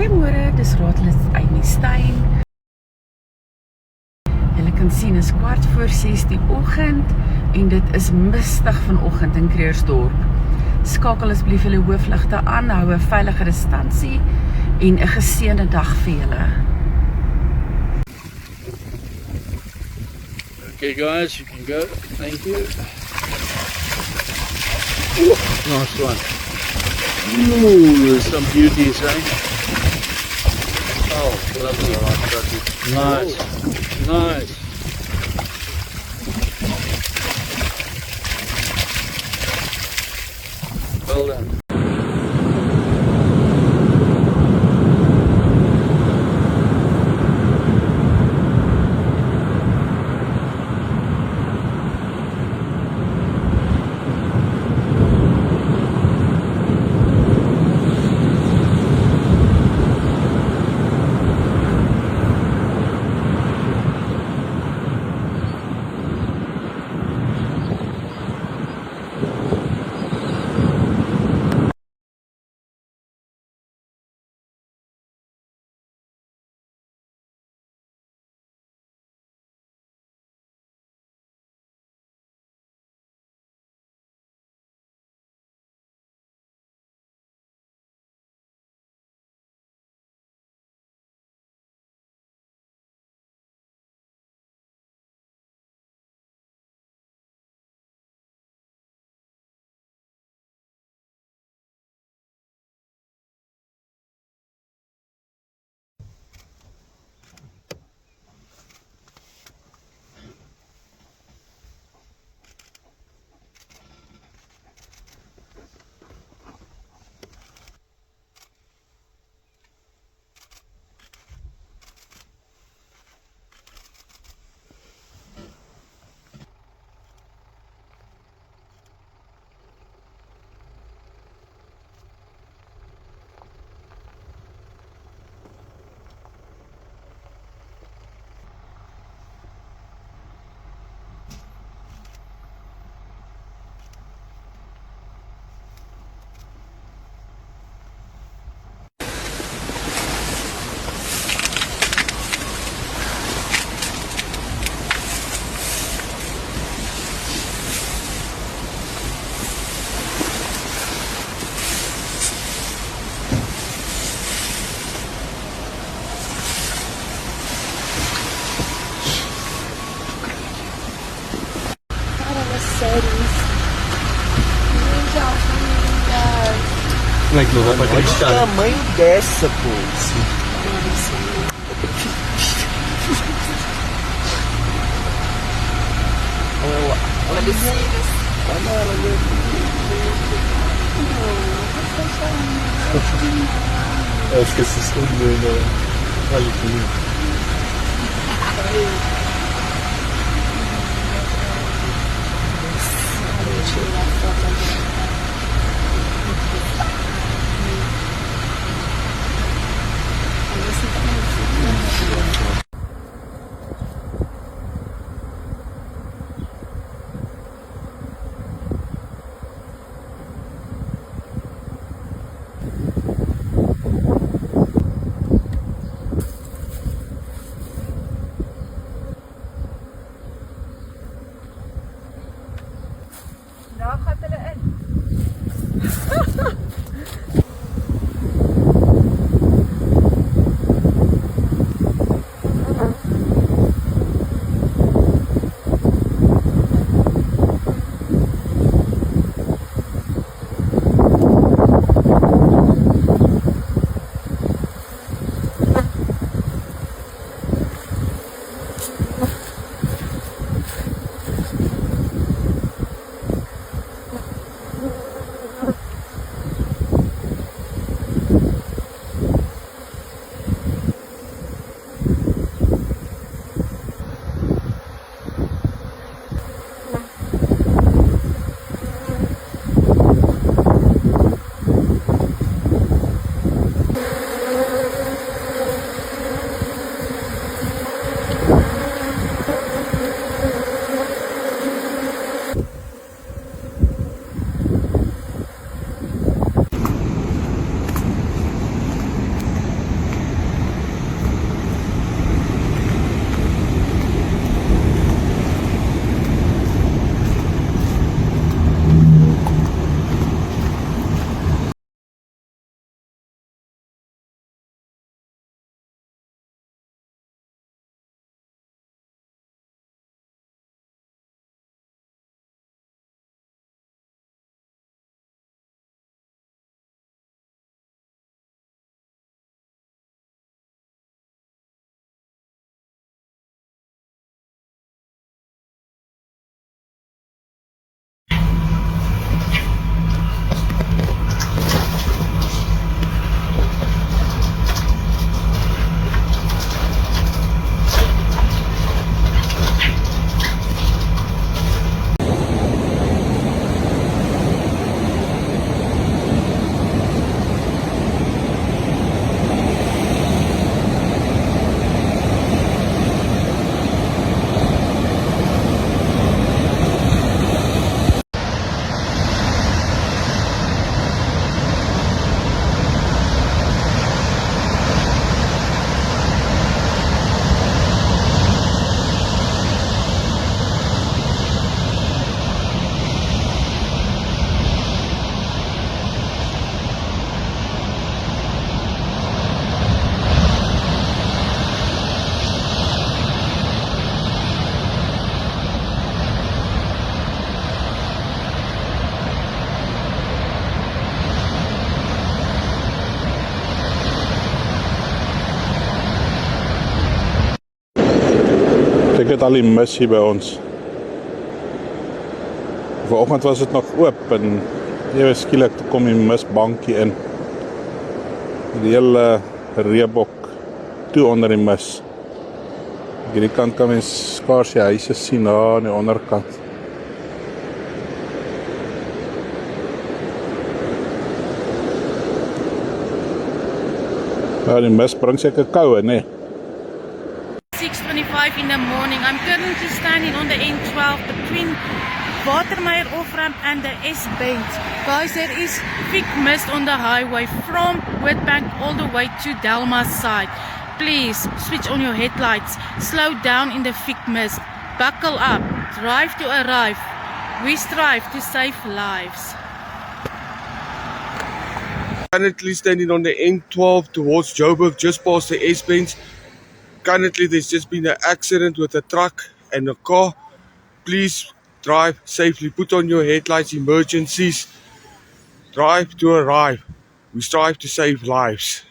Goeiemôre, dis Raadslid Amy Stein. Julle kan sien is 6:15 die oggend en dit is mistig vanoggend in Kreersdorp. Skakel asseblief julle hoofligte aan, hou 'n veilige distansie en 'n geseënde dag vir julle. Okay guys, you can go. Thank you. Ooh, nice one. Ooh, there's some beauties, eh? Oh, lovely. Nice. Nice. Well done. Como é que não dá pra Olha o acreditar? tamanho dessa, pô. Olha lá. Olha isso. Olha ela ali. Eu fico assustando, olha que lindo. Kyk het al die mis hier by ons. Vanoggend was dit nog oop en ewe skielik toe kom die misbankie in. Die hele reebok toe onder die mis. Hierdie kant kan mens skaars die huise sien daar aan die onderkant. Ja, die mis bring seker koue, nee. 6:25 in the morning. I'm currently standing on the N12 between Watermeyer off-ramp and the S-Bend. Guys, there is thick mist on the highway from Witbank all the way to Delma's side. Please switch on your headlights. Slow down in the thick mist. Buckle up. Drive to arrive. We strive to save lives. Currently standing on the N12 towards Joburg, just past the S-Bend. Currently, there's just been an accident with a truck and a car. Please drive safely. Put on your headlights, emergencies. Drive to arrive. We strive to save lives.